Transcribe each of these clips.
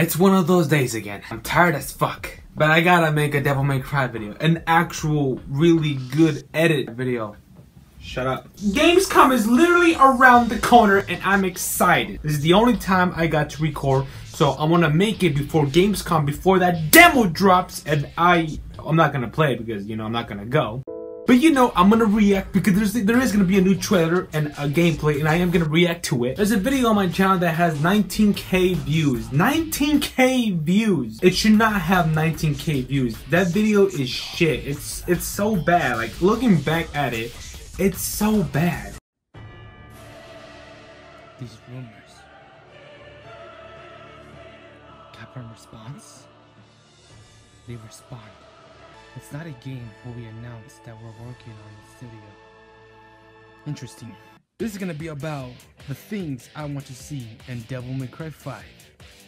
It's one of those days again. I'm tired as fuck. But I gotta make a Devil May Cry video. An actual, really good edit video. Shut up. Gamescom is literally around the corner and I'm excited. This is the only time I got to record. So I want to make it before Gamescom, before that demo drops. And I'm not gonna play it because, you know, I'm not gonna go. But you know, I'm gonna react because there is gonna be a new trailer and a gameplay, and I am gonna react to it. There's a video on my channel that has 19K views. 19K views. It should not have 19K views. That video is shit. It's so bad. Like, looking back at it, it's so bad. These rumors. Capcom response? They respond. It's not a game where we announce that we're working on the studio. Interesting. This is gonna be about the things I want to see in Devil May Cry 5.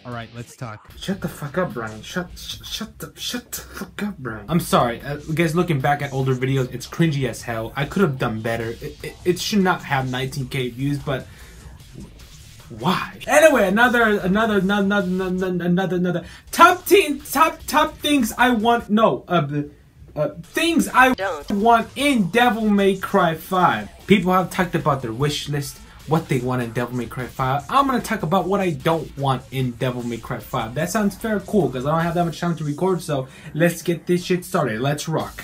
Alright, let's talk. Shut the fuck up, Brian. Shut the fuck up, Brian. I'm sorry, guys, looking back at older videos, it's cringy as hell. I could have done better. It should not have 19K views, but why? Anyway, another top things I want. No, things I want in Devil May Cry 5. People have talked about their wish list, what they want in Devil May Cry 5. I'm gonna talk about what I don't want in Devil May Cry 5. That sounds fair, cool, because I don't have that much time to record. So let's get this shit started. Let's rock.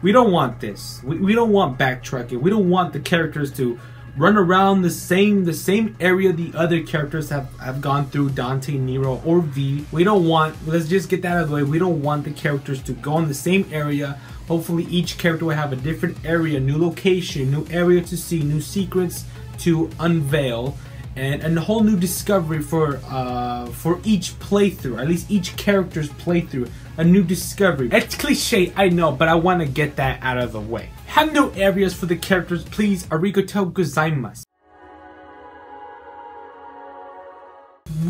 We don't want this. We don't want backtracking. We don't want the characters to run around the same area the other characters have gone through, Dante, Nero, or V. We don't want, let's just get that out of the way. We don't want the characters to go in the same area. Hopefully each character will have a different area, new location, new area to see, new secrets to unveil, and a whole new discovery for each playthrough, at least each character's playthrough, a new discovery. It's cliche, I know, but I want to get that out of the way. Have new areas for the characters, please. Arigatou gozaimasu.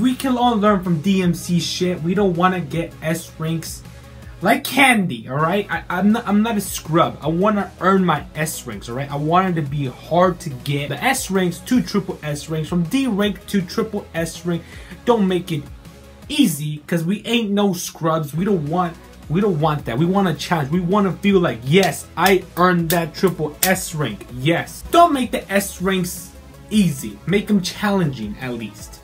We can all learn from DMC shit. We don't want to get S ranks like candy, alright? I'm not a scrub. I want to earn my S ranks, alright? I want it to be hard to get the S ranks to triple S ranks, from D rank to triple S rank. Don't make it easy, because we ain't no scrubs. We don't want that. We want a challenge. We want to feel like, yes, I earned that triple S rank. Yes. Don't make the S ranks easy. Make them challenging, at least.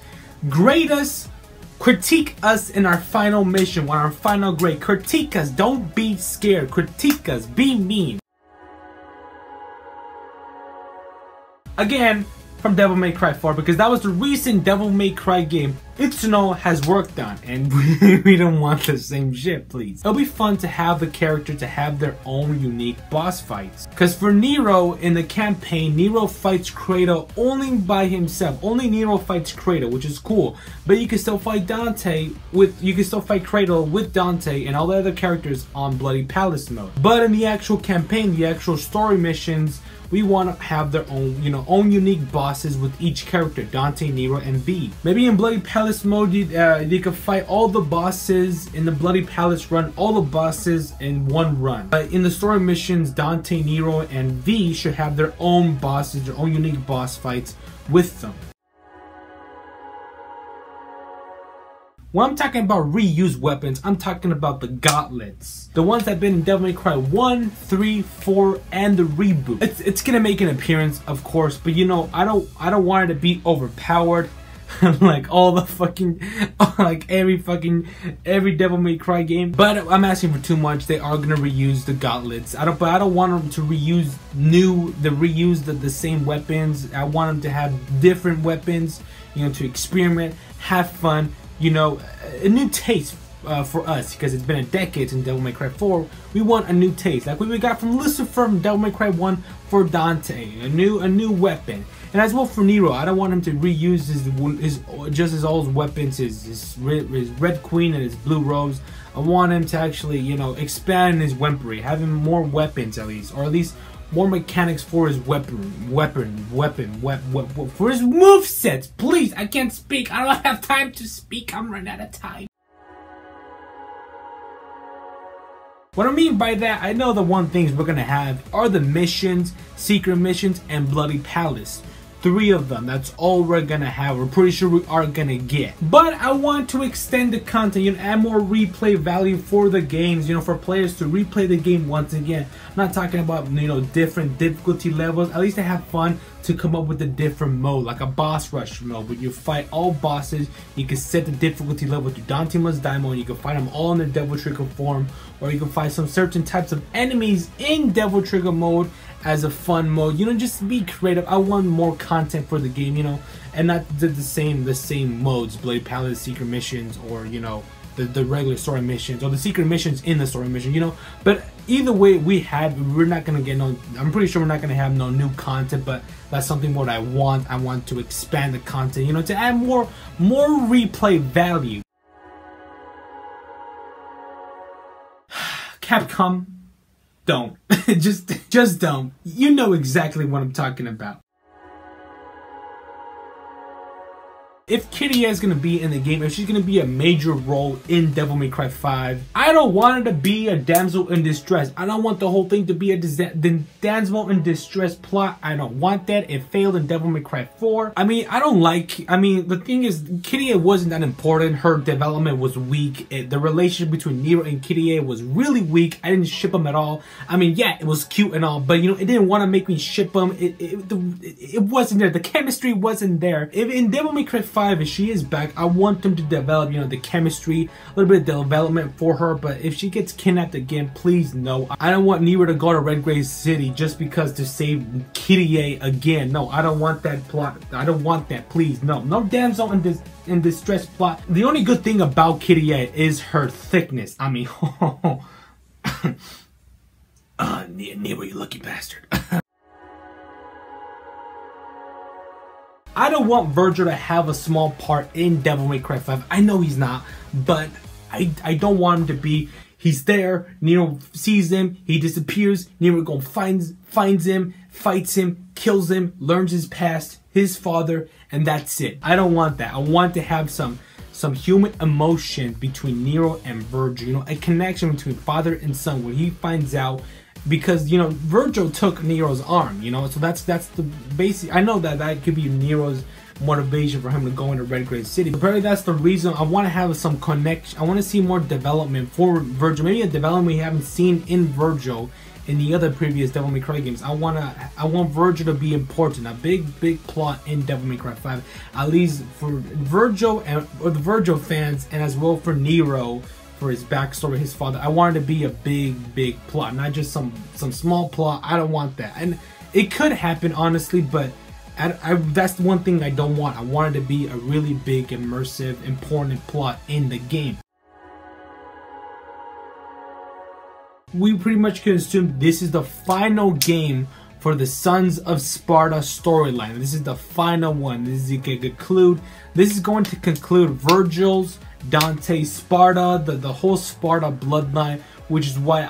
Grade us. Critique us in our final mission, on our final grade. Critique us. Don't be scared. Critique us. Be mean. Again, from Devil May Cry 4, because that was the recent Devil May Cry game Itsuno has worked on, and we don't want the same shit, please. It'll be fun to have the character to have their own unique boss fights. Because for Nero in the campaign, Nero fights Kratos only by himself. Only Nero fights Kratos, which is cool. But you can still fight Kratos with Dante and all the other characters on Bloody Palace mode. But in the actual campaign, the actual story missions, we want to have their own, own unique bosses with each character, Dante, Nero, and V. Maybe in Bloody Palace mode, you can fight all the bosses in the Bloody Palace run, all the bosses in one run. But in the story missions, Dante, Nero, and V should have their own bosses, their own unique boss fights with them. When I'm talking about reused weapons, I'm talking about the gauntlets. The ones that have been in Devil May Cry 1, 3, 4, and the reboot. It's gonna make an appearance, of course, but I don't want it to be overpowered. Like all the fucking, like every Devil May Cry game. But I'm asking for too much. They are gonna reuse the gauntlets. I don't want them to reuse the same weapons. I want them to have different weapons, to experiment, have fun. A new taste for us, because it's been a decade since Devil May Cry 4. We want a new taste, like what we got from Lucifer from Devil May Cry 1 for Dante, a new weapon. And as well for Nero, I don't want him to reuse his old weapons, his Red Queen and his Blue Rose. I want him to actually, expand his weaponry, having more weapons at least, or at least more mechanics for his weapon, for his movesets. Please, I can't speak. I don't have time to speak. I'm running out of time. What I mean by that, I know the one things we're gonna have are the missions, secret missions, and Bloody Palace. 3 of them, that's all we're gonna have. We're pretty sure we are gonna get. But I want to extend the content, you know, add more replay value for the games, you know, for players to replay the game once again. I'm not talking about, you know, different difficulty levels. At least to have fun to come up with a different mode, like a boss rush mode, where you fight all bosses. You can set the difficulty level to Dante Must Die mode. You can fight them all in their Devil Trigger form, or you can fight some certain types of enemies in Devil Trigger mode as a fun mode. You know, just be creative. I want more content for the game, you know, and not the same modes, Blade Palace, secret missions, or, you know, the regular story missions, or the secret missions in the story mission, you know. But either way, we're not gonna get no, I'm pretty sure we're not gonna have no new content, but that's something what I want. I want to expand the content, you know, to add more replay value. Capcom, don't. just don't. You know exactly what I'm talking about. If Kitty is going to be in the game, if she's going to be a major role in Devil May Cry 5, I don't want her to be a damsel in distress. I don't want the whole thing to be a damsel in distress plot. I don't want that. It failed in Devil May Cry 4. I mean, the thing is, Kitty wasn't that important. Her development was weak. The relationship between Nero and Kitty was really weak. I didn't ship them at all. I mean, yeah, it was cute and all, but, you know, it didn't want to make me ship them. It wasn't there. The chemistry wasn't there. If in Devil May Cry 5, if she is back, I want them to develop, you know, the chemistry, a little bit of development for her. But if she gets kidnapped again, please no. I don't want Nero to go to Red Grave City just because to save Kitty again. No, I don't want that plot. I don't want that. Please, no. No damsel in distress plot. The only good thing about Kitty is her thickness. I mean, Nero, you lucky bastard. I don't want Vergil to have a small part in Devil May Cry 5. I know he's not, but I don't want him to be. He's there, Nero sees him, he disappears, Nero finds him, fights him, kills him, learns his past, his father, and that's it. I don't want that. I want to have some human emotion between Nero and Vergil, you know, a connection between father and son, where he finds out. Because, you know, Vergil took Nero's arm, you know, so that's the basic. I know that could be Nero's motivation for him to go into Red Grave City. But apparently that's the reason. I want to have some connection. I want to see more development for Vergil. Maybe a development we haven't seen in Vergil in the other previous Devil May Cry games. I want Vergil to be important. A big plot in Devil May Cry 5. At least for Vergil or the Vergil fans, and as well for Nero. For his backstory, his father. I want it to be a big plot, not just some small plot. I don't want that, and it could happen honestly, but that's the one thing I don't want. I want it to be a really big, immersive, important plot in the game. We pretty much can assume this is the final game for the Sons of Sparta storyline. This is the final one. This is going to conclude Vergil's, Dante, Sparta, the whole Sparta bloodline, which is why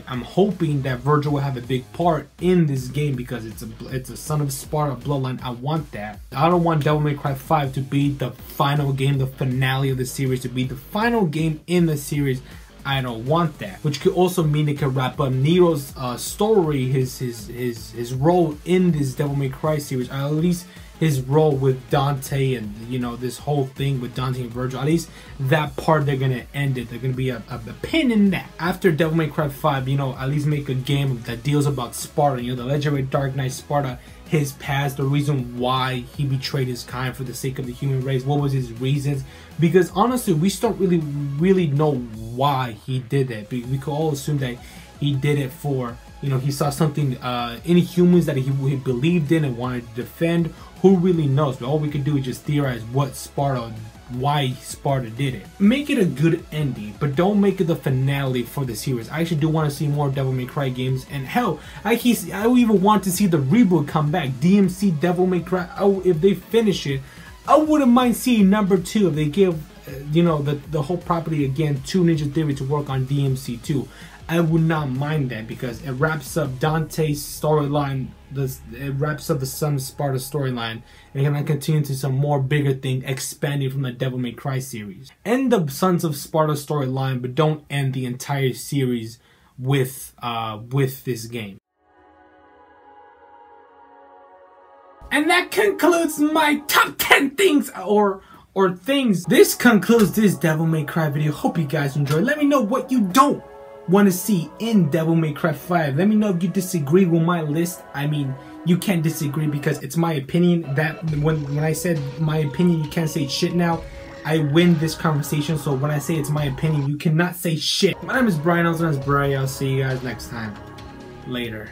I'm hoping that Vergil will have a big part in this game, because it's a Son of Sparta bloodline. I want that. I don't want Devil May Cry 5 to be the final game, the finale of the series, to be the final game in the series. I don't want that. Which could also mean it could wrap up Nero's story, his role in this Devil May Cry series, or at least his role with Dante, and, you know, this whole thing with Dante and Vergil. At least that part they're gonna end it. They're gonna be a pin in that. After Devil May Cry 5, you know, at least make a game that deals about Sparta, you know, the legendary Dark Knight Sparta, his past, the reason why he betrayed his kind for the sake of the human race. What was his reasons? Because honestly, we still really know why he did it. We could all assume that he did it for, you know, he saw something in humans that he believed in and wanted to defend. Who really knows? But all we could do is just theorize why Sparta did it. Make it a good ending, but don't make it the finale for the series. I actually do want to see more Devil May Cry games, and hell, I even want to see the reboot come back. DMC Devil May Cry. Oh, if they finish it, I wouldn't mind seeing number 2 if they give, you know, the whole property again to Ninja Theory to work on DMC 2. I would not mind that because it wraps up Dante's storyline. It wraps up the Son of Sparta storyline, and can continue to some more bigger thing, expanding from the Devil May Cry series. End the Sons of Sparta storyline, but don't end the entire series with this game. And that concludes my top 10 things or things. This concludes this Devil May Cry video. Hope you guys enjoyed. Let me know what you don't want to see in Devil May Cry 5. Let me know if you disagree with my list. I mean, you can't disagree because it's my opinion. That when I said my opinion, you can't say shit now. I win this conversation, so when I say it's my opinion, you cannot say shit. My name is Brian, also known as Bri. I'll see you guys next time. Later.